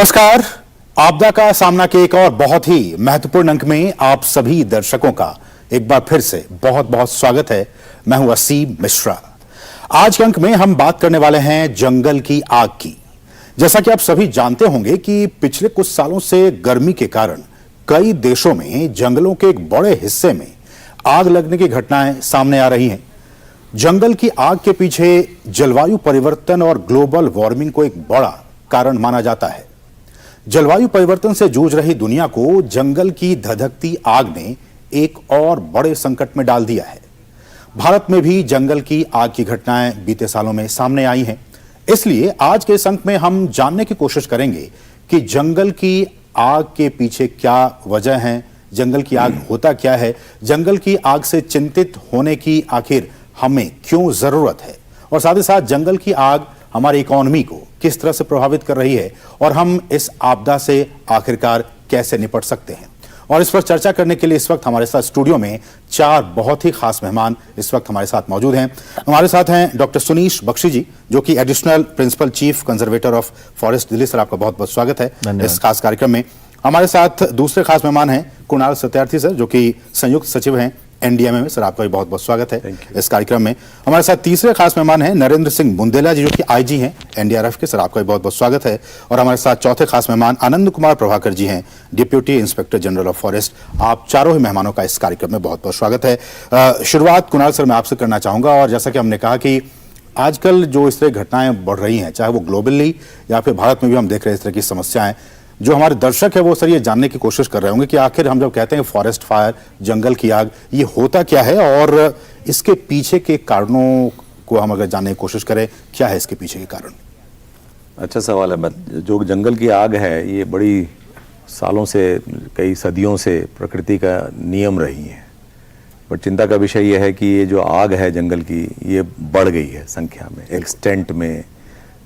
नमस्कार। आपदा का सामना के एक और बहुत ही महत्वपूर्ण अंक में आप सभी दर्शकों का एक बार फिर से बहुत बहुत स्वागत है। मैं हूं असीम मिश्रा। आज के अंक में हम बात करने वाले हैं जंगल की आग की। जैसा कि आप सभी जानते होंगे कि पिछले कुछ सालों से गर्मी के कारण कई देशों में जंगलों के एक बड़े हिस्से में आग लगने की घटनाएं सामने आ रही हैं। जंगल की आग के पीछे जलवायु परिवर्तन और ग्लोबल वार्मिंग को एक बड़ा कारण माना जाता है। जलवायु परिवर्तन से जूझ रही दुनिया को जंगल की धधकती आग ने एक और बड़े संकट में डाल दिया है। भारत में भी जंगल की आग की घटनाएं बीते सालों में सामने आई हैं। इसलिए आज के इस अंक में हम जानने की कोशिश करेंगे कि जंगल की आग के पीछे क्या वजह है, जंगल की आग होता क्या है, जंगल की आग से चिंतित होने की आखिर हमें क्यों जरूरत है, और साथ ही साथ जंगल की आग हमारी इकोनॉमी को किस तरह से प्रभावित कर रही है और हम इस आपदा से आखिरकार कैसे निपट सकते हैं। और इस पर चर्चा करने के लिए इस वक्त हमारे साथ स्टूडियो में चार बहुत ही खास मेहमान इस वक्त हमारे साथ मौजूद हैं। हमारे साथ हैं डॉक्टर सुनीश बख्शी जी, जो कि additional principal chief conservator of forest Delhi. Sir, आपका बहुत बहुत स्वागत है इस खास कार्यक्रम में। हमारे साथ दूसरे खास मेहमान हैं कुणाल सत्यार्थी सर, जो कि संयुक्त सचिव हैं एनडीएमए में। सर, आपका भी बहुत बहुत स्वागत है इस कार्यक्रम में। हमारे साथ तीसरे खास मेहमान हैं नरेंद्र सिंह बुंदेला जी, जो कि आईजी हैं एनडीआरएफ के। सर, आपका भी बहुत बहुत स्वागत है। और हमारे साथ चौथे खास मेहमान आनंद कुमार प्रभाकर जी हैं, deputy inspector general of forest. आप चारों ही मेहमानों का इस कार्यक्रम में बहुत बहुत स्वागत है। शुरुआत कुणाल सर मैं आपसे करना चाहूंगा। और जैसा कि हमने कहा कि आजकल जो इस तरह घटनाएं बढ़ रही हैं, चाहे वो ग्लोबली या फिर भारत में भी हम देख रहे हैं इस तरह की समस्याएं, जो हमारे दर्शक है वो सर ये जानने की कोशिश कर रहे होंगे कि आखिर हम जब कहते हैं फॉरेस्ट फायर, जंगल की आग, ये होता क्या है और इसके पीछे के कारणों को हम अगर जानने की कोशिश करें, क्या है इसके पीछे के कारण? अच्छा सवाल है। जो जंगल की आग है ये बड़ी सालों से, कई सदियों से प्रकृति का नियम रही है। बट चिंता का विषय यह है कि ये जो आग है जंगल की, ये बढ़ गई है संख्या में, एक्सटेंट में,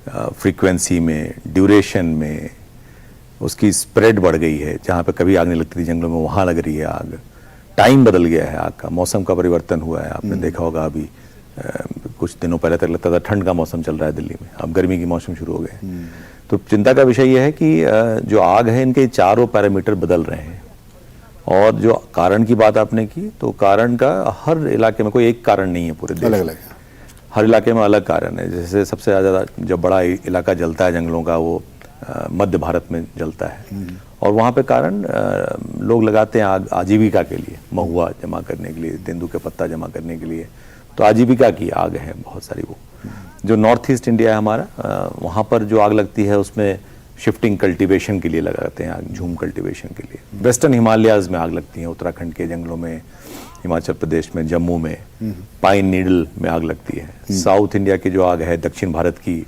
फ्रीक्वेंसी में, ड्यूरेशन में। उसकी स्प्रेड बढ़ गई है। जहाँ पे कभी आग नहीं लगती थी जंगलों में, वहाँ लग रही है आग। टाइम बदल गया है आग का, मौसम का परिवर्तन हुआ है। आपने देखा होगा अभी कुछ दिनों पहले तक लगता था ठंड का मौसम चल रहा है दिल्ली में, अब गर्मी की मौसम शुरू हो गए। तो चिंता का विषय यह है कि जो आग है इनके चारों पैरामीटर बदल रहे हैं। और जो कारण की बात आपने की, तो कारण का हर इलाके में कोई एक कारण नहीं है पूरे देश में, हर इलाके में अलग कारण है। जैसे सबसे ज़्यादा जो बड़ा इलाका जलता है जंगलों का, वो मध्य भारत में जलता है। और वहाँ पे कारण लोग लगाते हैं आग आजीविका के लिए, महुआ जमा करने के लिए, तेंदू के पत्ता जमा करने के लिए। तो आजीविका की आग है बहुत सारी। वो जो नॉर्थ ईस्ट इंडिया है हमारा, वहाँ पर जो आग लगती है उसमें शिफ्टिंग कल्टीवेशन के लिए लगाते हैं आग, झूम कल्टीवेशन के लिए। वेस्टर्न हिमालयाज में आग लगती है, उत्तराखंड के जंगलों में, हिमाचल प्रदेश में, जम्मू में पाइन नीडल में आग लगती है। साउथ इंडिया की जो आग है, दक्षिण भारत की,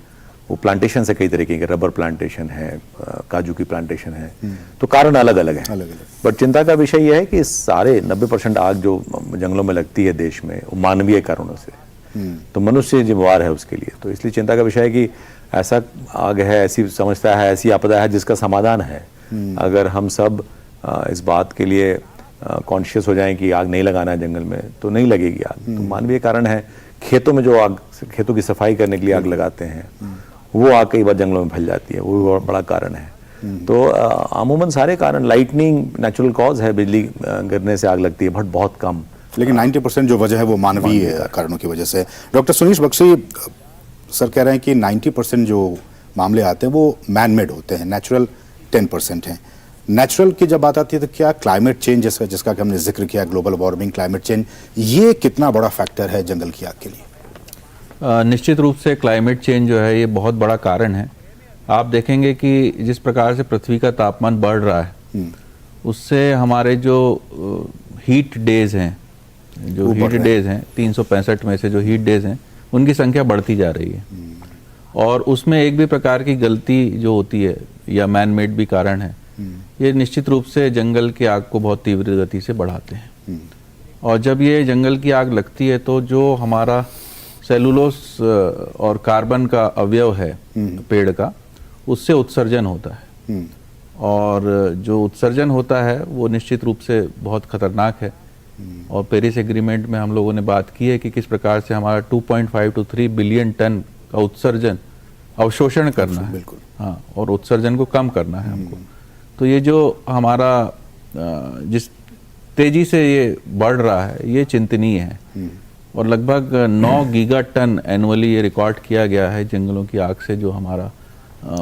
वो प्लांटेशन से कई तरीके के, रबर प्लांटेशन है, काजू की प्लांटेशन है। तो कारण अलग अलग है। बट चिंता का विषय यह है कि सारे 90% आग जो जंगलों में लगती है देश में, वो मानवीय कारणों से। तो मनुष्य जिम्मेवार है उसके लिए। तो इसलिए चिंता का विषय है कि ऐसा आग है, ऐसी समस्या है, ऐसी आपदा है जिसका समाधान है। अगर हम सब इस बात के लिए कॉन्शियस हो जाएं कि आग नहीं लगाना है जंगल में, तो नहीं लगेगी आग। तो मानवीय कारण है। खेतों में जो आग, खेतों की सफाई करने के लिए आग लगाते हैं, वो आग कई बार जंगलों में फैल जाती है, वो भी बड़ा कारण है। तो अमूमन सारे कारण, लाइटनिंग नेचुरल कॉज है, बिजली गिरने से आग लगती है, बट बहुत कम। लेकिन 90% जो वजह है वो मानवीय कारणों की वजह से। डॉक्टर सुनीश बख्शी सर कह रहे हैं कि 90% जो मामले आते हैं वो मैन मेड होते हैं, नेचुरल 10% हैं। नेचुरल की जब बात आती है तो क्या क्लाइमेट चेंज, जिसका कि हमने जिक्र किया, ग्लोबल वार्मिंग, क्लाइमेट चेंज, ये कितना बड़ा फैक्टर है जंगल की आग के लिए? निश्चित रूप से क्लाइमेट चेंज जो है ये बहुत बड़ा कारण है। आप देखेंगे कि जिस प्रकार से पृथ्वी का तापमान बढ़ रहा है, उससे हमारे जो हीट डेज हैं, 365 में से जो हीट डेज हैं, उनकी संख्या बढ़ती जा रही है। और उसमें एक भी प्रकार की गलती जो होती है या मैन मेड भी कारण है, ये निश्चित रूप से जंगल की आग को बहुत तीव्र गति से बढ़ाते हैं। और जब ये जंगल की आग लगती है तो जो हमारा सेलुलोस और कार्बन का अवयव है पेड़ का, उससे उत्सर्जन होता है। और जो उत्सर्जन होता है वो निश्चित रूप से बहुत खतरनाक है। और पेरिस एग्रीमेंट में हम लोगों ने बात की है कि किस प्रकार से हमारा 2.5 to 3 बिलियन टन का उत्सर्जन अवशोषण करना है, बिल्कुल। हाँ, और उत्सर्जन को कम करना है हमको। तो ये जो हमारा जिस तेजी से ये बढ़ रहा है, ये चिंतनीय है। और लगभग 9 गीगा टन एनुअली ये रिकॉर्ड किया गया है जंगलों की आग से जो हमारा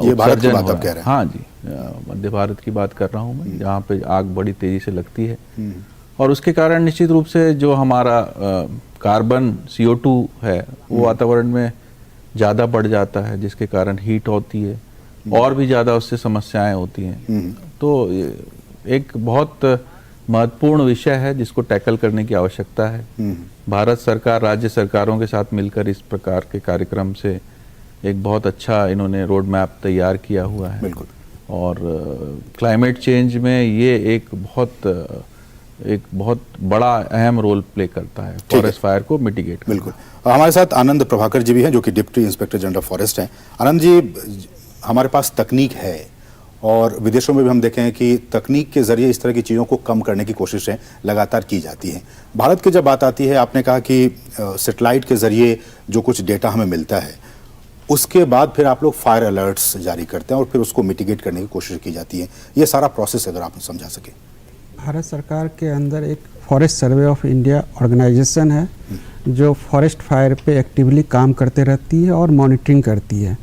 ये भारत की उत्सर्जन बात हो आप रहा कह है। रहे हैं? हाँ जी, मध्य भारत की बात कर रहा हूँ मैं, जहाँ पे आग बड़ी तेजी से लगती है। और उसके कारण निश्चित रूप से जो हमारा कार्बन CO2 है वो वातावरण में ज़्यादा बढ़ जाता है, जिसके कारण हीट होती है और भी ज़्यादा उससे समस्याएं होती हैं। तो ये एक बहुत महत्वपूर्ण विषय है जिसको टैकल करने की आवश्यकता है। भारत सरकार राज्य सरकारों के साथ मिलकर इस प्रकार के कार्यक्रम से एक बहुत अच्छा इन्होंने रोड मैप तैयार किया हुआ है। बिल्कुल। और क्लाइमेट चेंज में ये एक बहुत बड़ा अहम रोल प्ले करता है फॉरेस्ट फायर को मिटिगेट करना। बिल्कुल। हमारे साथ आनंद प्रभाकर जी भी हैं जो कि deputy inspector general of forest हैं। आनंद जी, हमारे पास तकनीक है और विदेशों में भी हम देखें कि तकनीक के जरिए इस तरह की चीज़ों को कम करने की कोशिशें लगातार की जाती हैं। भारत की जब बात आती है, आपने कहा कि सैटेलाइट के जरिए जो कुछ डेटा हमें मिलता है उसके बाद फिर आप लोग फायर अलर्ट्स जारी करते हैं और फिर उसको मिटिगेट करने की कोशिश की जाती है। ये सारा प्रोसेस अगर आप समझा सकें। भारत सरकार के अंदर एक forest survey of India organization है जो फॉरेस्ट फायर पे एक्टिवली काम करते रहती है और मॉनिटरिंग करती है।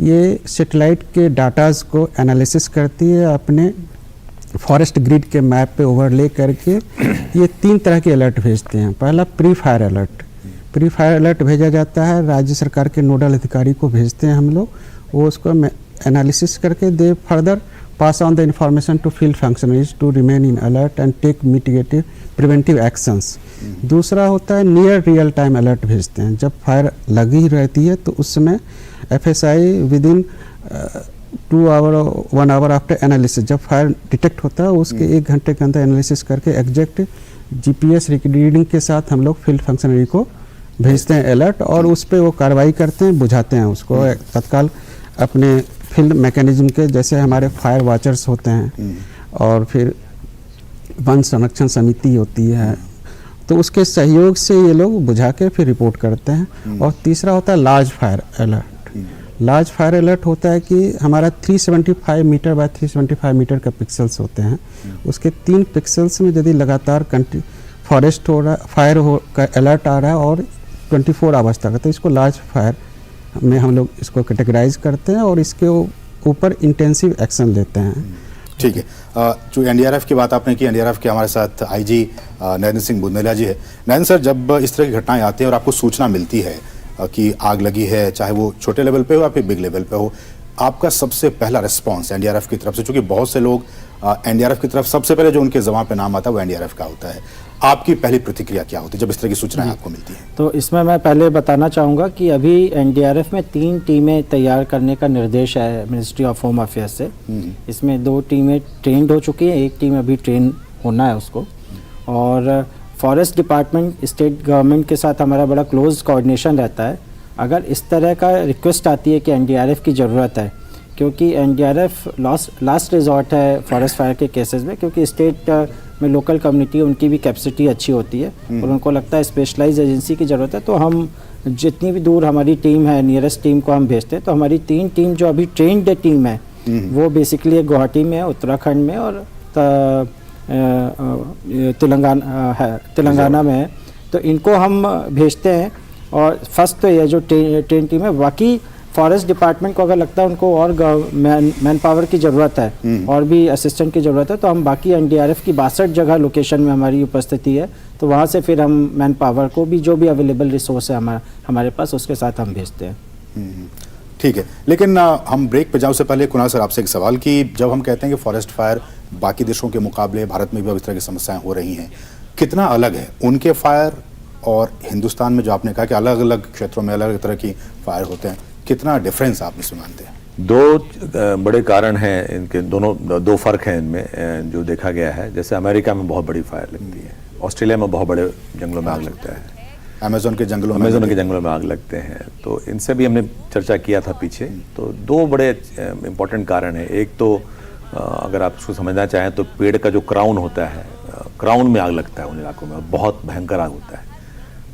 ये सैटेलाइट के डाटाज को एनालिसिस करती है, अपने फॉरेस्ट ग्रिड के मैप पे ओवरले करके ये 3 तरह के अलर्ट भेजते हैं। पहला pre fire alert, pre fire alert भेजा जाता है, राज्य सरकार के नोडल अधिकारी को भेजते हैं हम लोग, वो उसको एनालिसिस करके दे further pass on the information to field functionaries to remain in alert and take mitigative preventive actions। दूसरा होता है नियर रियल टाइम अलर्ट भेजते हैं। जब फायर लगी रहती है तो उस समय FSI within 2 hour 1 hour after analysis, जब फायर डिटेक्ट होता है उसके 1 घंटे के अंदर एनालिसिस करके एग्जैक्ट GPS रीडिंग के साथ हम लोग फील्ड फंक्शनरी को भेजते हैं अलर्ट, और उस पर वो कार्रवाई करते हैं, बुझाते हैं उसको तत्काल अपने फील्ड मैकेनिज्म के, जैसे हमारे फायर वॉचर्स होते हैं और फिर वन संरक्षण समिति होती है, तो उसके सहयोग से ये लोग बुझा के फिर रिपोर्ट करते हैं। और तीसरा होता है large fire alert. Large fire alert होता है कि हमारा 375 मीटर बाय 375 मीटर का पिक्सल्स होते हैं, उसके 3 पिक्सल्स में यदि लगातार फॉरेस्ट हो रहा, फायर हो का अलर्ट आ रहा है और 24 आवर्स तक, तो इसको लार्ज फायर में हम लोग इसको कैटेगराइज करते हैं और इसके ऊपर इंटेंसिव एक्शन लेते हैं। ठीक है। जो NDRF की बात आपने की, NDRF के हमारे साथ IG नरेंद्र सिंह बुंदेला जी है। नरेंद्र सर, जब इस तरह की घटनाएं आती हैं और आपको सूचना मिलती है कि आग लगी है, चाहे वो छोटे लेवल पे हो या फिर बिग लेवल पे हो, आपका सबसे पहला रिस्पॉन्स NDRF की तरफ से, चूंकि बहुत से लोग NDRF की तरफ सबसे पहले जो उनके जबान पे नाम आता है वो NDRF का होता है, आपकी पहली प्रतिक्रिया क्या होती है जब इस तरह की सूचनाएं आपको मिलती हैं? तो इसमें मैं पहले बताना चाहूँगा कि अभी NDRF में 3 टीमें तैयार करने का निर्देश है मिनिस्ट्री ऑफ होम अफेयर्स से। इसमें 2 टीमें ट्रेंड हो चुकी हैं, 1 टीम अभी ट्रेन होना है उसको। और फॉरेस्ट डिपार्टमेंट स्टेट गवर्नमेंट के साथ हमारा बड़ा क्लोज कोऑर्डिनेशन रहता है। अगर इस तरह का रिक्वेस्ट आती है कि NDRF की ज़रूरत है, क्योंकि NDRF लास्ट रिजॉर्ट है फॉरेस्ट फायर के केसेस में, क्योंकि स्टेट में लोकल कम्युनिटी उनकी भी कैपेसिटी अच्छी होती है और उनको लगता है स्पेशलाइज एजेंसी की ज़रूरत है, तो हम जितनी भी दूर हमारी टीम है, नियरेस्ट टीम को हम भेजते हैं। तो हमारी 3 टीम जो अभी ट्रेंड टीम है वो बेसिकली गुवाहाटी में है, उत्तराखंड में और तेलंगाना में है। तो इनको हम भेजते हैं और फर्स्ट तो ये जो ट्रेन टीम है, बाकी फॉरेस्ट डिपार्टमेंट को अगर लगता है उनको और मैन पावर की ज़रूरत है और भी असिस्टेंट की ज़रूरत है, तो हम बाकी NDRF की 62 जगह लोकेशन में हमारी उपस्थिति है, तो वहाँ से फिर हम मैन पावर को भी जो भी अवेलेबल रिसोर्स है हमारे पास उसके साथ हम भेजते हैं। ठीक है, लेकिन हम ब्रेक पे जाओ से पहले कुणाल सर आपसे एक सवाल कि जब हम कहते हैं कि फॉरेस्ट फायर बाकी देशों के मुकाबले भारत में भी अब इस तरह की समस्याएं हो रही हैं, कितना अलग है उनके फायर और हिंदुस्तान में जो आपने कहा कि अलग अलग क्षेत्रों में अलग अलग तरह की फायर होते हैं, कितना डिफरेंस आप इसमें मानते हैं? 2 बड़े कारण हैं इनके, दोनों 2 फर्क हैं इनमें जो देखा गया है। जैसे अमेरिका में बहुत बड़ी फायर लगती है, ऑस्ट्रेलिया में बहुत बड़े जंगलों में आग लगता है, अमेज़न के जंगलों में आग लगते हैं। तो इनसे भी हमने चर्चा किया था पीछे। तो 2 बड़े इम्पोर्टेंट कारण हैं। एक तो अगर आप उसको समझना चाहें तो पेड़ का जो क्राउन होता है, क्राउन में आग लगता है उन इलाकों में, बहुत भयंकर आग होता है।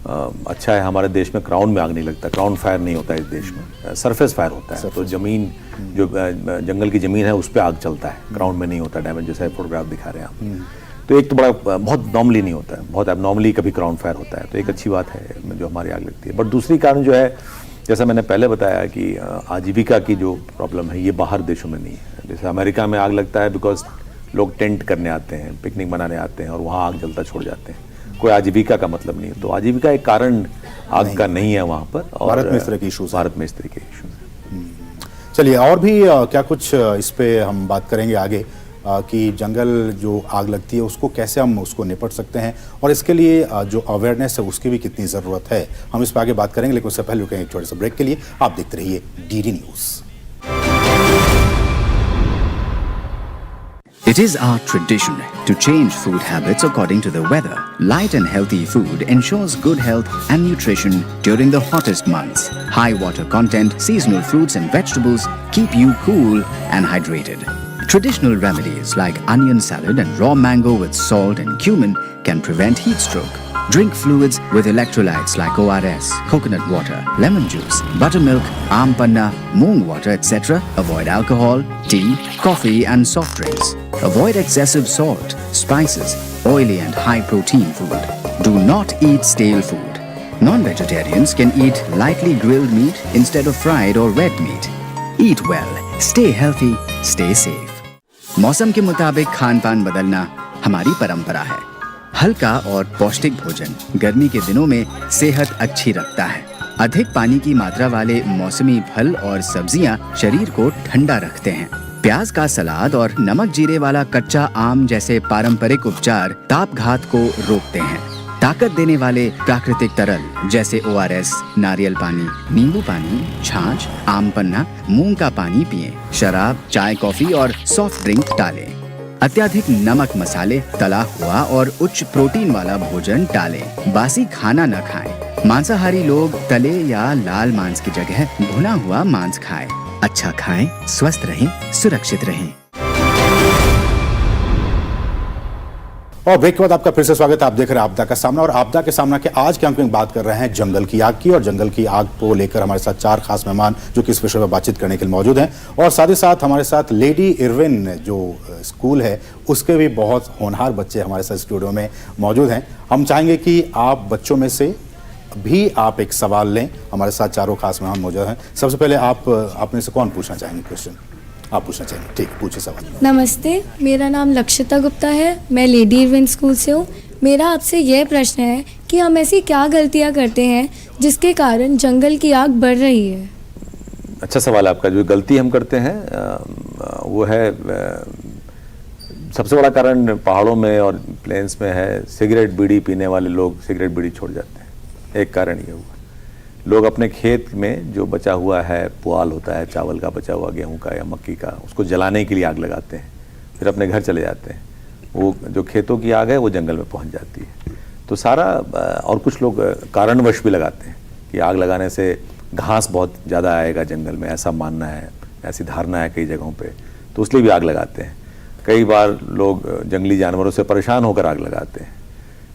अच्छा है हमारे देश में ग्राउंड में आग नहीं लगता, ग्राउंड फायर नहीं होता है इस देश में, सरफेस फायर होता है। तो ज़मीन जो जंगल की ज़मीन है उस पर आग चलता है, ग्राउंड में नहीं होता डैमेज, जैसा फोटोग्राफ दिखा रहे हैं आप। तो एक तो बड़ा बहुत नॉर्मली नहीं होता है, बहुत एबनॉर्मली कभी ग्राउंड फायर होता है, तो एक अच्छी बात है जो हमारी आग लगती है। बट दूसरी कारण जो है, जैसा मैंने पहले बताया कि आजीविका की जो प्रॉब्लम है ये बाहर देशों में नहीं है। जैसे अमेरिका में आग लगता है बिकॉज लोग टेंट करने आते हैं, पिकनिक मनाने आते हैं और वहाँ आग जलता छोड़ जाते हैं, कोई आजीविका का मतलब नहीं है। तो आजीविका एक कारण आग का नहीं है वहाँ पर। और भारत में इस तरह के इशूज, भारत में इस तरह के इशूज हैं। चलिए और भी क्या कुछ इस पे हम बात करेंगे आगे कि जंगल जो आग लगती है उसको कैसे हम उसको निपट सकते हैं और इसके लिए जो अवेयरनेस है उसकी भी कितनी ज़रूरत है, हम इस पर आगे बात करेंगे। लेकिन उससे पहले रुकेंगे एक छोटे से ब्रेक के लिए। आप देखते रहिए DD news. It is our tradition to change food habits according to the weather. Light and healthy food ensures good health and nutrition during the hottest months. High water content, seasonal fruits and vegetables keep you cool and hydrated. Traditional remedies like onion salad and raw mango with salt and cumin can prevent heat stroke. Drink fluids with electrolytes like ORS, coconut water, lemon juice, buttermilk, aam panna, moong water, etc. Avoid alcohol, tea, coffee and soft drinks. Avoid excessive salt, spices, oily and high-protein food. Do not eat stale food. Non-vegetarians can eat lightly grilled meat instead of fried or red meat. Eat well, stay healthy, stay safe. मौसम के मुताबिक खान-पान बदलना हमारी परंपरा है। हल्का और पौष्टिक भोजन गर्मी के दिनों में सेहत अच्छी रखता है। अधिक पानी की मात्रा वाले मौसमी फल और सब्जियां शरीर को ठंडा रखते हैं। प्याज का सलाद और नमक जीरे वाला कच्चा आम जैसे पारंपरिक उपचार तापघात को रोकते हैं। ताकत देने वाले प्राकृतिक तरल जैसे ORS, नारियल पानी, नींबू पानी, छाछ, आम पन्ना, मूंग का पानी पिएं। शराब, चाय, कॉफी और सॉफ्ट ड्रिंक टालें। अत्यधिक नमक, मसाले, तला हुआ और उच्च प्रोटीन वाला भोजन टालें। बासी खाना न खाएं। मांसाहारी लोग तले या लाल मांस की जगह भुना हुआ मांस खाएं। अच्छा खाएं, स्वस्थ रहें, सुरक्षित रहें। और ब्रेक के बाद आपका फिर से स्वागत है। आप देख रहे हैं आपदा का सामना, और आपदा के सामना के आज के अंक में बात कर रहे हैं जंगल की आग की। और जंगल की आग को लेकर हमारे साथ 4 खास मेहमान जो कि इस विषय पर बातचीत करने के लिए मौजूद हैं, और साथ ही साथ हमारे साथ लेडी इरविन जो स्कूल है उसके भी बहुत होनहार बच्चे हमारे साथ स्टूडियो में मौजूद हैं। हम चाहेंगे कि आप बच्चों में से भी आप एक सवाल लें। हमारे साथ चारों खास मेहमान मौजूद हैं। सबसे पहले आप में से कौन पूछना चाहेंगे क्वेश्चन? आप पूछना चाहेंगे, ठीक, पूछिए सवाल। नमस्ते, मेरा नाम लक्षिता गुप्ता है, मैं लेडी इरविन स्कूल से हूँ। मेरा आपसे यह प्रश्न है कि हम ऐसी क्या गलतियाँ करते हैं जिसके कारण जंगल की आग बढ़ रही है? अच्छा सवाल आपका। जो गलती हम करते हैं वो है, सबसे बड़ा कारण पहाड़ों में और प्लेन्स में है सिगरेट बीड़ी पीने वाले लोग सिगरेट बीड़ी छोड़ जाते हैं। एक कारण ये हुआ। लोग अपने खेत में जो बचा हुआ है, पुआल होता है चावल का, बचा हुआ गेहूं का या मक्की का, उसको जलाने के लिए आग लगाते हैं, फिर अपने घर चले जाते हैं। वो जो खेतों की आग है वो जंगल में पहुंच जाती है। तो सारा, और कुछ लोग कारणवश भी लगाते हैं कि आग लगाने से घास बहुत ज़्यादा आएगा जंगल में, ऐसा मानना है, ऐसी धारणा है कई जगहों पर, तो उसलिए भी आग लगाते हैं। कई बार लोग जंगली जानवरों से परेशान होकर आग लगाते हैं,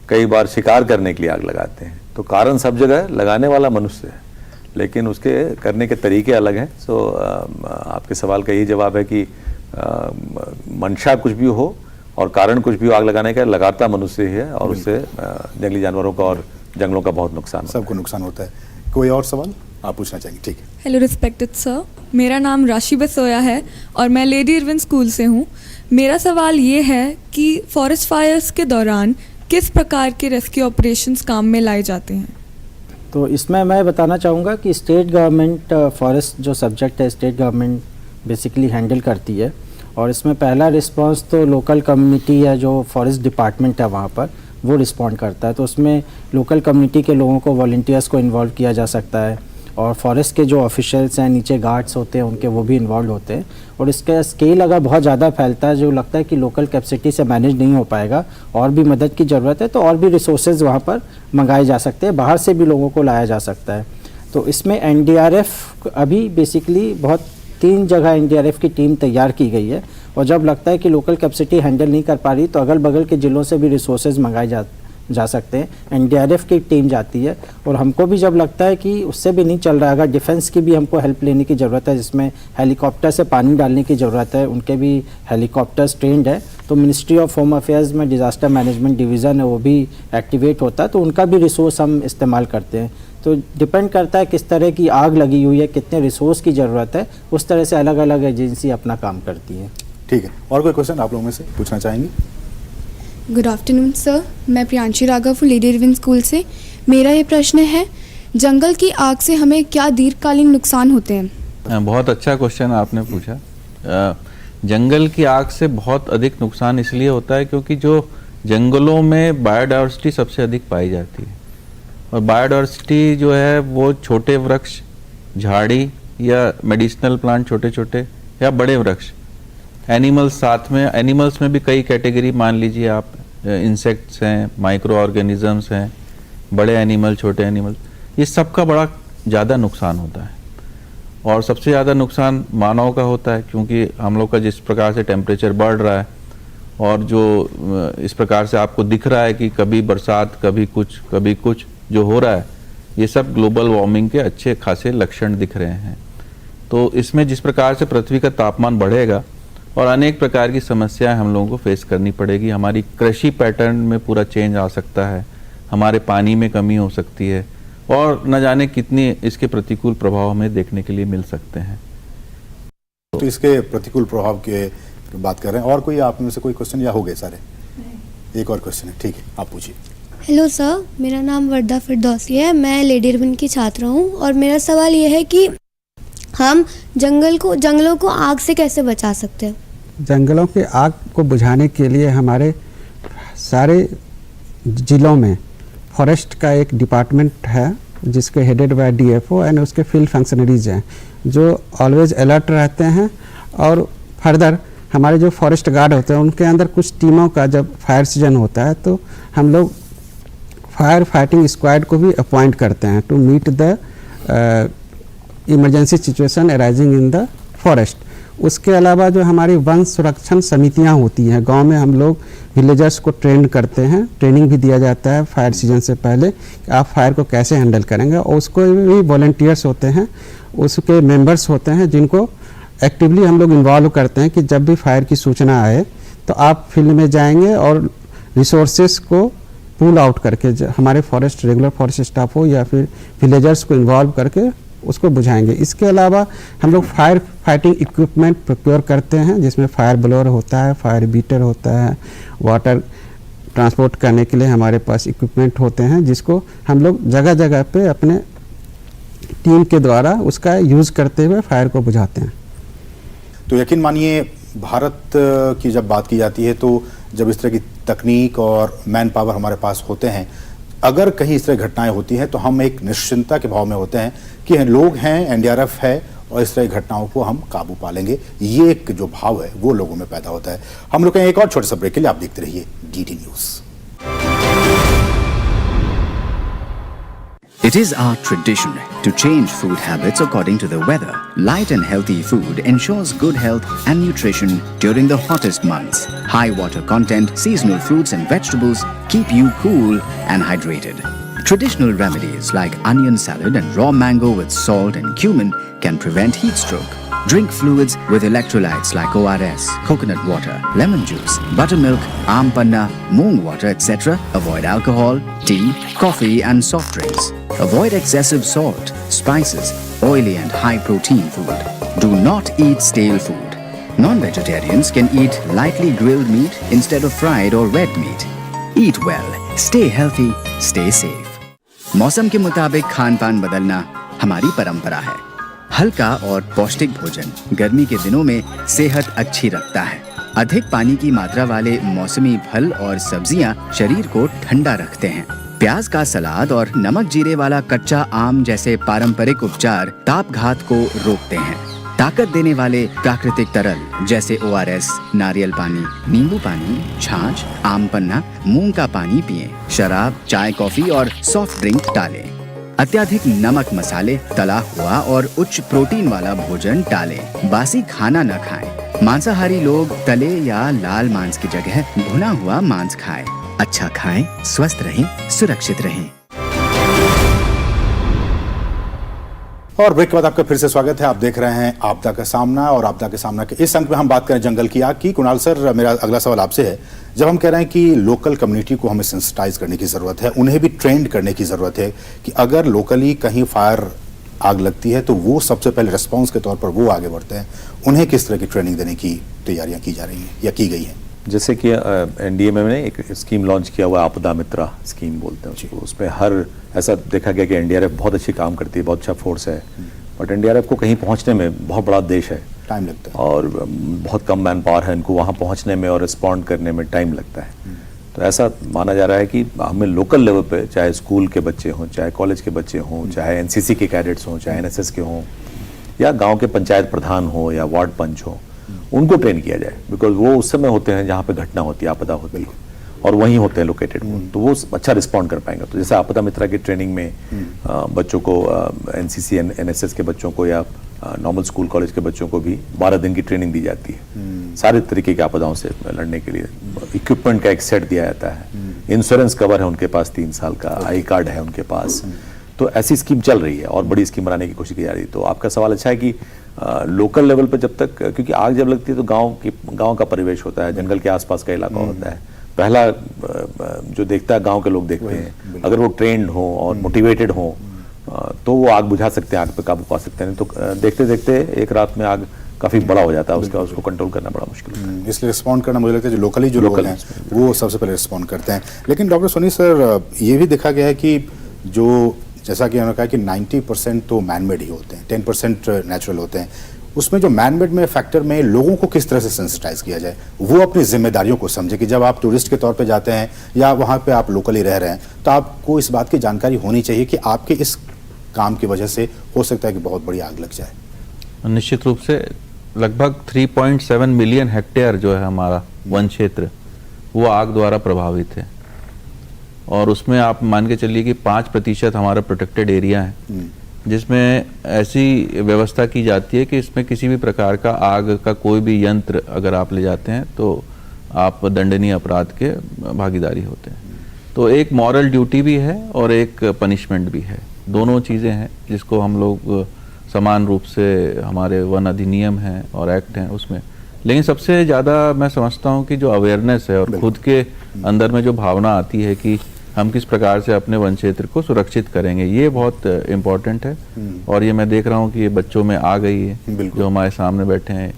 कई बार शिकार करने के लिए आग लगाते हैं। तो कारण सब जगह, लगाने वाला मनुष्य है, लेकिन उसके करने के तरीके अलग हैं। सो आपके सवाल का यही जवाब है कि मंशा कुछ भी हो और कारण कुछ भी हो, आग लगाने का लगाता मनुष्य ही है, और उससे जंगली जानवरों का और जंगलों का बहुत नुकसान होता है। सबको नुकसान होता है। कोई और सवाल आप पूछना चाहेंगे? ठीक है। हेलो रिस्पेक्टेड सर, मेरा नाम राशि बसोया है और मैं लेडी इरविन स्कूल से हूँ। मेरा सवाल ये है कि फॉरेस्ट फायर्स के दौरान किस प्रकार के रेस्क्यू ऑपरेशंस काम में लाए जाते हैं? तो इसमें मैं बताना चाहूँगा कि स्टेट गवर्नमेंट फॉरेस्ट जो सब्जेक्ट है स्टेट गवर्नमेंट बेसिकली हैंडल करती है, और इसमें पहला रिस्पांस तो लोकल कम्युनिटी या जो फॉरेस्ट डिपार्टमेंट है वहाँ पर वो रिस्पॉन्ड करता है। तो उसमें लोकल कम्युनिटी के लोगों को, वॉलंटियर्स को इन्वॉल्व किया जा सकता है, और फॉरेस्ट के जो ऑफिशियल्स हैं, नीचे गार्ड्स होते हैं उनके, वो भी इन्वॉल्व होते हैं। और इसका स्केल अगर बहुत ज़्यादा फैलता है, जो लगता है कि लोकल कैपेसिटी से मैनेज नहीं हो पाएगा और भी मदद की ज़रूरत है, तो और भी रिसोर्सेज वहाँ पर मंगाए जा सकते हैं, बाहर से भी लोगों को लाया जा सकता है। तो इसमें NDRF अभी बेसिकली बहुत 3 जगह NDRF की टीम तैयार की गई है, और जब लगता है कि लोकल कैपेसिटी हैंडल नहीं कर पा रही तो अगल बगल के ज़िलों से भी रिसोर्सेज मंगाए जा सकते हैं। एनडीआरएफ की टीम जाती है और हमको भी जब लगता है कि उससे भी नहीं चल रहा है, अगर डिफेंस की भी हमको हेल्प लेने की ज़रूरत है, जिसमें हेलीकॉप्टर से पानी डालने की ज़रूरत है, उनके भी हेलीकॉप्टर्स ट्रेंड है, तो मिनिस्ट्री ऑफ होम अफेयर्स में डिज़ास्टर मैनेजमेंट डिवीज़न है वो भी एक्टिवेट होता है, तो उनका भी रिसोर्स हम इस्तेमाल करते हैं। तो डिपेंड करता है किस तरह की आग लगी हुई है, कितने रिसोर्स की ज़रूरत है, उस तरह से अलग अलग एजेंसी अपना काम करती है। ठीक है, और कोई क्वेश्चन आप लोगों में से पूछना चाहेंगे? गुड आफ्टरनून सर, मैं Priyanshi Raghav lady Irwin school से। मेरा ये प्रश्न है, जंगल की आग से हमें क्या दीर्घकालीन नुकसान होते हैं? बहुत अच्छा क्वेश्चन आपने पूछा। जंगल की आग से बहुत अधिक नुकसान इसलिए होता है क्योंकि जो जंगलों में बायोडाइवर्सिटी सबसे अधिक पाई जाती है, और बायोडाइवर्सिटी जो है वो छोटे वृक्ष, झाड़ी या मेडिसिनल प्लांट छोटे छोटे या बड़े वृक्ष, एनिमल्स साथ में, एनिमल्स में भी कई कैटेगरी मान लीजिए आप, इंसेक्ट्स हैं, माइक्रो ऑर्गेनिजम्स हैं, बड़े एनिमल, छोटे एनिमल, ये सब का बड़ा ज़्यादा नुकसान होता है। और सबसे ज़्यादा नुकसान मानव का होता है क्योंकि हम लोग का जिस प्रकार से टेम्परेचर बढ़ रहा है और जो इस प्रकार से आपको दिख रहा है कि कभी बरसात कभी कुछ जो हो रहा है, ये सब ग्लोबल वार्मिंग के अच्छे खासे लक्षण दिख रहे हैं। तो इसमें जिस प्रकार से पृथ्वी का तापमान बढ़ेगा और अनेक प्रकार की समस्याएं हम लोगों को फेस करनी पड़ेगी, हमारी कृषि पैटर्न में पूरा चेंज आ सकता है, हमारे पानी में कमी हो सकती है, और न जाने कितनी इसके प्रतिकूल प्रभाव हमें देखने के लिए मिल सकते हैं। तो इसके प्रतिकूल प्रभाव के बात कर रहे हैं। और कोई आप में से कोई क्वेश्चन या हो गए सारे? एक और क्वेश्चन है, ठीक है, आप पूछिए। हेलो सर, मेरा नाम वर्दा फिरदौसी है, मैं लेडी इरविन की छात्र हूँ और मेरा सवाल ये है कि हम जंगलों को आग से कैसे बचा सकते हैं? जंगलों के आग को बुझाने के लिए हमारे सारे ज़िलों में फॉरेस्ट का एक डिपार्टमेंट है जिसके हेडेड बाय डीएफओ एंड उसके फील्ड फंक्शनरीज हैं जो ऑलवेज अलर्ट रहते हैं। और फर्दर हमारे जो फॉरेस्ट गार्ड होते हैं उनके अंदर कुछ टीमों का जब फायर सीजन होता है तो हम लोग फायर फाइटिंग स्क्वाड को भी अपॉइंट करते हैं to meet the emergency situation arising in the forest. उसके अलावा जो हमारी वन संरक्षण समितियां होती हैं, गांव में हम लोग विलेजर्स को ट्रेन करते हैं, ट्रेनिंग भी दिया जाता है फायर सीजन से पहले कि आप फायर को कैसे हैंडल करेंगे, और उसको भी वॉलंटियर्स होते हैं, उसके मेंबर्स होते हैं जिनको एक्टिवली हम लोग इन्वॉल्व करते हैं कि जब भी फायर की सूचना आए तो आप फील्ड में जाएंगे और रिसोर्सेज को पुल आउट करके हमारे फॉरेस्ट रेगुलर फॉरेस्ट स्टाफ हो या फिर विलेजर्स को इन्वॉल्व करके उसको बुझाएंगे। इसके अलावा हम लोग फायर फाइटिंग इक्विपमेंट प्रोक्योर करते हैं जिसमें फायर ब्लोअर होता है, फायर बीटर होता है, वाटर ट्रांसपोर्ट करने के लिए हमारे पास इक्विपमेंट होते हैं जिसको हम लोग जगह जगह पे अपने टीम के द्वारा उसका यूज़ करते हुए फायर को बुझाते हैं। तो यकीन मानिए, भारत की जब बात की जाती है तो जब इस तरह की तकनीक और मैन पावर हमारे पास होते हैं, अगर कहीं इस तरह घटनाएं होती हैं तो हम एक निश्चिंतता के भाव में होते हैं कि लोग हैं, एनडीआरएफ है और इस तरह की घटनाओं को हम काबू पा लेंगे। ये एक जो भाव है वो लोगों में पैदा होता है। हम लोग एक और छोटे सा ब्रेक के लिए, आप देखते रहिए DD news. It is our tradition to change food habits according to the weather. Light and healthy food ensures good health and nutrition during the hottest months. High water content, seasonal fruits and vegetables keep you cool and hydrated. Traditional remedies like onion salad and raw mango with salt and cumin can prevent heat stroke. Drink fluids with electrolytes like ORS, coconut water, lemon juice, buttermilk, aam panna, moong water, etc. Avoid alcohol, tea, coffee and soft drinks. Avoid excessive salt, spices, oily and high-protein food. Do not eat stale food. Non-vegetarians can eat lightly grilled meat instead of fried or red meat. Eat well, stay healthy, stay safe. मौसम के मुताबिक खान-पान बदलना हमारी परंपरा है। हल्का और पौष्टिक भोजन गर्मी के दिनों में सेहत अच्छी रखता है। अधिक पानी की मात्रा वाले मौसमी फल और सब्जियां शरीर को ठंडा रखते हैं। प्याज का सलाद और नमक जीरे वाला कच्चा आम जैसे पारंपरिक उपचार तापघात को रोकते हैं। ताकत देने वाले प्राकृतिक तरल जैसे ORS, नारियल पानी, नींबू पानी, छाछ, आम पन्ना, मूंग का पानी पिएं। शराब, चाय, कॉफी और सॉफ्ट ड्रिंक टालें। अत्याधिक नमक, मसाले, तला हुआ और उच्च प्रोटीन वाला भोजन टालें। बासी खाना न खाएं। मांसाहारी लोग तले या लाल मांस की जगह भुना हुआ मांस खाएं। अच्छा खाएं, स्वस्थ रहें, सुरक्षित रहें। और ब्रेक के बाद आपका फिर से स्वागत है। आप देख रहे हैं आपदा का सामना, और आपदा के सामना के इस अंक में हम बात करें जंगल की आग की। कुणाल सर, मेरा अगला सवाल आपसे है, जब हम कह रहे हैं कि लोकल कम्युनिटी को हमें सेंसिटाइज करने की ज़रूरत है, उन्हें भी ट्रेंड करने की ज़रूरत है कि अगर लोकली कहीं फायर आग लगती है तो वो सबसे पहले रिस्पॉन्स के तौर पर वो आगे बढ़ते हैं, उन्हें किस तरह की ट्रेनिंग देने की तैयारियाँ की जा रही हैं या की गई हैं? जैसे कि एनडीएमए ने एक स्कीम लॉन्च किया हुआ, आपदा मित्रा स्कीम बोलते हैं उसको। उसमें हर ऐसा देखा गया कि एनडीआरएफ बहुत अच्छी काम करती है, बहुत अच्छा फोर्स है, बट एनडीआरएफ को कहीं पहुंचने में बहुत बड़ा देश है, टाइम लगता है और बहुत कम मैन पावर है, इनको वहाँ पहुँचने में और रिस्पॉन्ड करने में टाइम लगता है। तो ऐसा माना जा रहा है कि हमें लोकल लेवल पे, चाहे स्कूल के बच्चे हों, चाहे कॉलेज के बच्चे हों, चाहे एनसीसी के कैडेट्स हों, चाहे एनएसएस के हों, या गांव के पंचायत प्रधान हो या वार्ड पंच हो, उनको ट्रेन किया जाए। बिकॉज वो उस समय होते हैं जहाँ पे घटना होती है, आपदा होती है, और वहीं होते हैं लोकेटेड, तो वो अच्छा रिस्पॉन्ड कर पाएंगे। तो जैसे आपदा मित्रा की ट्रेनिंग में बच्चों को, एनसीसी एनएसएस के बच्चों को या नॉर्मल स्कूल कॉलेज के बच्चों को भी 12 दिन की ट्रेनिंग दी जाती है सारे तरीके की आपदाओं से लड़ने के लिए। इक्विपमेंट का एक सेट दिया जाता है, इंश्योरेंस कवर है उनके पास 3 साल का, आई कार्ड है उनके पास। तो ऐसी स्कीम चल रही है और बड़ी स्कीम बनाने की कोशिश की जा रही है। तो आपका सवाल अच्छा है कि लोकल लेवल पर जब तक, क्योंकि आग जब लगती है तो गांव का परिवेश होता है, जंगल के आसपास का इलाका होता है, पहला जो देखता है गांव के लोग देखते हैं। अगर वो ट्रेंड हो और मोटिवेटेड हो तो वो आग बुझा सकते हैं, आग पे काबू पा सकते हैं। तो देखते देखते एक रात में आग काफी बड़ा हो जाता है, उसको कंट्रोल करना बड़ा मुश्किल होता है। इसलिए रिस्पॉन्ड करना मुझे लगता है जो लोकली जो लोग हैं वो सबसे पहले रिस्पॉन्ड करते हैं। लेकिन डॉक्टर सोनी सर, ये भी देखा गया है कि जो, जैसा कि उन्होंने कहा कि 90% तो मैनमेड ही होते हैं, 10% नेचुरल होते हैं। उसमें जो मैनमेड में फैक्टर में लोगों को किस तरह से सेंसिटाइज किया जाए, वो अपनी जिम्मेदारियों को समझे कि जब आप टूरिस्ट के तौर पे जाते हैं या वहाँ पे आप लोकली रह रहे हैं तो आपको इस बात की जानकारी होनी चाहिए कि आपके इस काम की वजह से हो सकता है कि बहुत बड़ी आग लग जाए। निश्चित रूप से लगभग 3.7 मिलियन हेक्टेयर जो है हमारा वन क्षेत्र, वो आग द्वारा प्रभावित है, और उसमें आप मान के चलिए कि 5% हमारा प्रोटेक्टेड एरिया है, जिसमें ऐसी व्यवस्था की जाती है कि इसमें किसी भी प्रकार का आग का कोई भी यंत्र अगर आप ले जाते हैं तो आप दंडनीय अपराध के भागीदारी होते हैं। तो एक मॉरल ड्यूटी भी है और एक पनिशमेंट भी है, दोनों चीज़ें हैं जिसको हम लोग समान रूप से, हमारे वन अधिनियम हैं और एक्ट हैं उसमें। लेकिन सबसे ज़्यादा मैं समझता हूँ कि जो अवेयरनेस है और खुद के अंदर में जो भावना आती है कि हम किस प्रकार से अपने वन क्षेत्र को सुरक्षित करेंगे, ये बहुत इम्पोर्टेंट है। और ये मैं देख रहा हूँ कि ये बच्चों में आ गई है जो हमारे सामने बैठे हैं।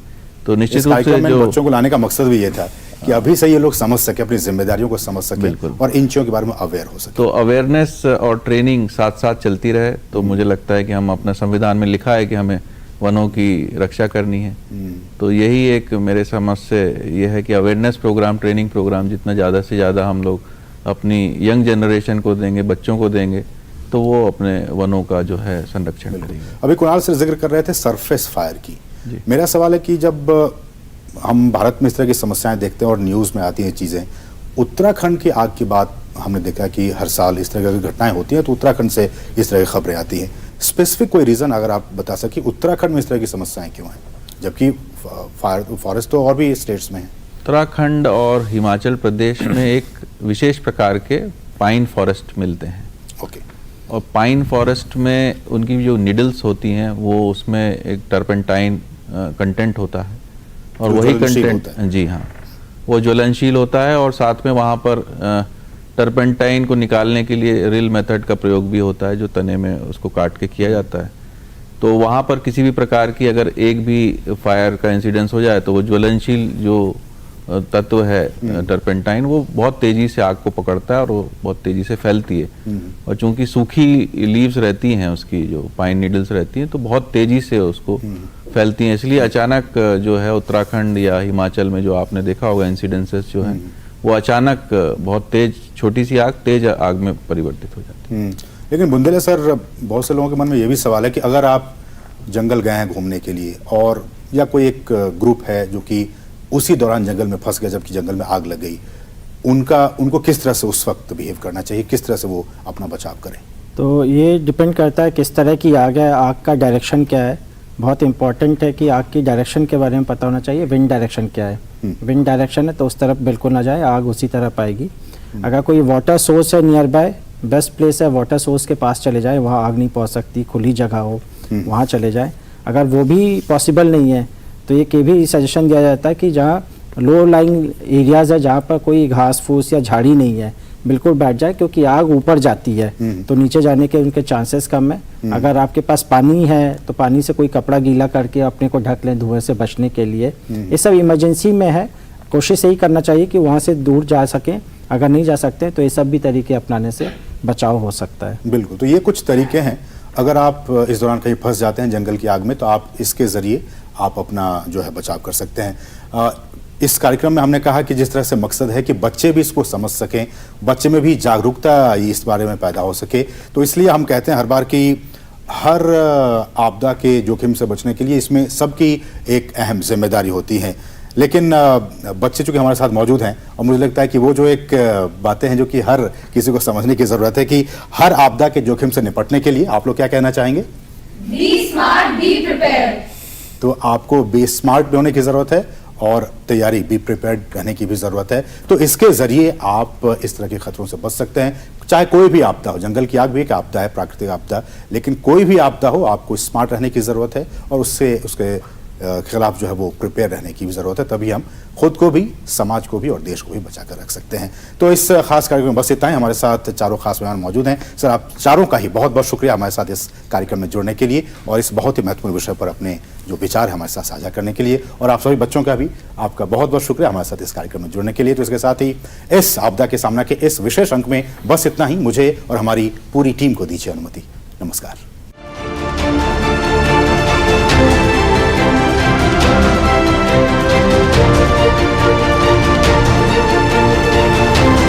तो निश्चित रूप से जो बच्चों को लाने का मकसद भी ये था कि अभी से ये लोग समझ सके, अपनी जिम्मेदारियों को समझ सके और इन चीजों के बारे में अवेयर हो सके। तो अवेयरनेस और ट्रेनिंग साथ साथ चलती रहे तो मुझे लगता है कि हम अपना संविधान में लिखा है कि हमें वनों की रक्षा करनी है। तो यही एक मेरे समझ से ये है कि अवेयरनेस प्रोग्राम, ट्रेनिंग प्रोग्राम जितना ज़्यादा से ज़्यादा हम लोग अपनी यंग जनरेशन को देंगे, बच्चों को देंगे, तो वो अपने वनों का जो है संरक्षण करेंगे। अभी कुणाल सर जिक्र कर रहे थे सरफेस फायर की। मेरा सवाल है कि जब हम भारत में इस तरह की समस्याएं देखते हैं और न्यूज़ में आती हैं चीज़ें, उत्तराखंड की आग की बात हमने देखा कि हर साल इस तरह की घटनाएं होती हैं तो उत्तराखंड से इस तरह की खबरें आती हैं। स्पेसिफिक कोई रीज़न अगर आप बता सकें उत्तराखंड में इस तरह की समस्याएं क्यों हैं, जबकि फॉरेस्ट तो और भी स्टेट्स में है? उत्तराखंड और हिमाचल प्रदेश में एक विशेष प्रकार के पाइन फॉरेस्ट मिलते हैं। ओके। और पाइन फॉरेस्ट में उनकी जो निडल्स होती हैं वो, उसमें एक टर्पेंटाइन कंटेंट होता है और वही कंटेंट, जी हाँ, वो ज्वलनशील होता है। और साथ में वहाँ पर टर्पेंटाइन को निकालने के लिए रिल मेथड का प्रयोग भी होता है, जो तने में उसको काट के किया जाता है। तो वहाँ पर किसी भी प्रकार की अगर एक भी फायर का इंसिडेंस हो जाए तो वो ज्वलनशील जो तत्व है टर्पेंटाइन, वो बहुत तेजी से आग को पकड़ता है और वो बहुत तेजी से फैलती है। और चूंकि सूखी लीव्स रहती हैं उसकी, जो पाइन नीडल्स रहती हैं, तो बहुत तेजी से उसको फैलती हैं। इसलिए अचानक जो है उत्तराखंड या हिमाचल में जो आपने देखा होगा इंसिडेंसेस जो हैं, वो अचानक बहुत तेज, छोटी सी आग तेज आग में परिवर्तित हो जाती है। लेकिन बुंदेले सर, बहुत से लोगों के मन में ये भी सवाल है कि अगर आप जंगल गए हैं घूमने के लिए और या कोई एक ग्रुप है जो कि उसी दौरान जंगल में फंस गया जबकि जंगल में आग लग गई, उनको किस तरह से उस वक्त बिहेव करना चाहिए, किस तरह से वो अपना बचाव करें? तो ये डिपेंड करता है किस तरह की आग है, आग का डायरेक्शन क्या है। बहुत इंपॉर्टेंट है कि आग की डायरेक्शन के बारे में पता होना चाहिए। विंड डायरेक्शन क्या है, विंड डायरेक्शन है तो उस तरफ बिल्कुल ना जाए, आग उसी तरफ आएगी। अगर कोई वाटर सोर्स है नियर बाय, बेस्ट प्लेस है वाटर सोर्स के पास चले जाए, वहाँ आग नहीं पहुँच सकती, खुली जगह हो वहाँ चले जाए। अगर वो भी पॉसिबल नहीं है तो ये भी सजेशन दिया जाता है कि जहाँ लो लाइंग एरियाज़ है, जहाँ पर कोई घास फूस या झाड़ी नहीं है, बिल्कुल बैठ जाए, क्योंकि आग ऊपर जाती है तो नीचे जाने के उनके चांसेस कम है। अगर आपके पास पानी है तो पानी से कोई कपड़ा गीला करके अपने को ढक लें धुएं से बचने के लिए। ये सब इमरजेंसी में है, कोशिश यही करना चाहिए कि वहाँ से दूर जा सकें। अगर नहीं जा सकते तो ये सब भी तरीके अपनाने से बचाव हो सकता है। बिल्कुल, तो ये कुछ तरीके हैं। अगर आप इस दौरान कहीं फंस जाते हैं जंगल की आग में तो आप इसके ज़रिए आप अपना जो है बचाव कर सकते हैं। इस कार्यक्रम में हमने कहा कि जिस तरह से मकसद है कि बच्चे भी इसको समझ सकें, बच्चे में भी जागरूकता इस बारे में पैदा हो सके, तो इसलिए हम कहते हैं हर बार कि हर आपदा के जोखिम से बचने के लिए इसमें सबकी एक अहम जिम्मेदारी होती है। लेकिन बच्चे चूंकि हमारे साथ मौजूद हैं और मुझे लगता है कि वो जो एक बातें हैं जो कि हर किसी को समझने की ज़रूरत है कि हर आपदा के जोखिम से निपटने के लिए आप लोग क्या कहना चाहेंगे? Be smart, be prepared. तो आपको बी स्मार्ट भी होने की ज़रूरत है और तैयारी बी प्रिपेयर्ड रहने की भी ज़रूरत है। तो इसके ज़रिए आप इस तरह के खतरों से बच सकते हैं, चाहे कोई भी आपदा हो। जंगल की आग भी एक आपदा है, प्राकृतिक आपदा, लेकिन कोई भी आपदा हो आपको स्मार्ट रहने की ज़रूरत है और उसके खिलाफ जो है वो प्रिपेयर रहने की भी ज़रूरत है। तभी हम खुद को भी, समाज को भी और देश को भी बचा कर रख सकते हैं। तो इस खास कार्यक्रम में बस इतना ही। हमारे साथ चारों खास मेहमान मौजूद हैं। सर, आप चारों का ही बहुत बहुत शुक्रिया हमारे साथ इस कार्यक्रम में जुड़ने के लिए और इस बहुत ही महत्वपूर्ण विषय पर अपने जो विचार है हमारे साथ साझा करने के लिए। और आप सभी बच्चों का भी आपका बहुत बहुत शुक्रिया हमारे साथ इस कार्यक्रम में जुड़ने के लिए। तो इसके साथ ही इस आपदा के सामना के इस विशेष अंक में बस इतना ही। मुझे और हमारी पूरी टीम को दीजिए अनुमति। नमस्कार।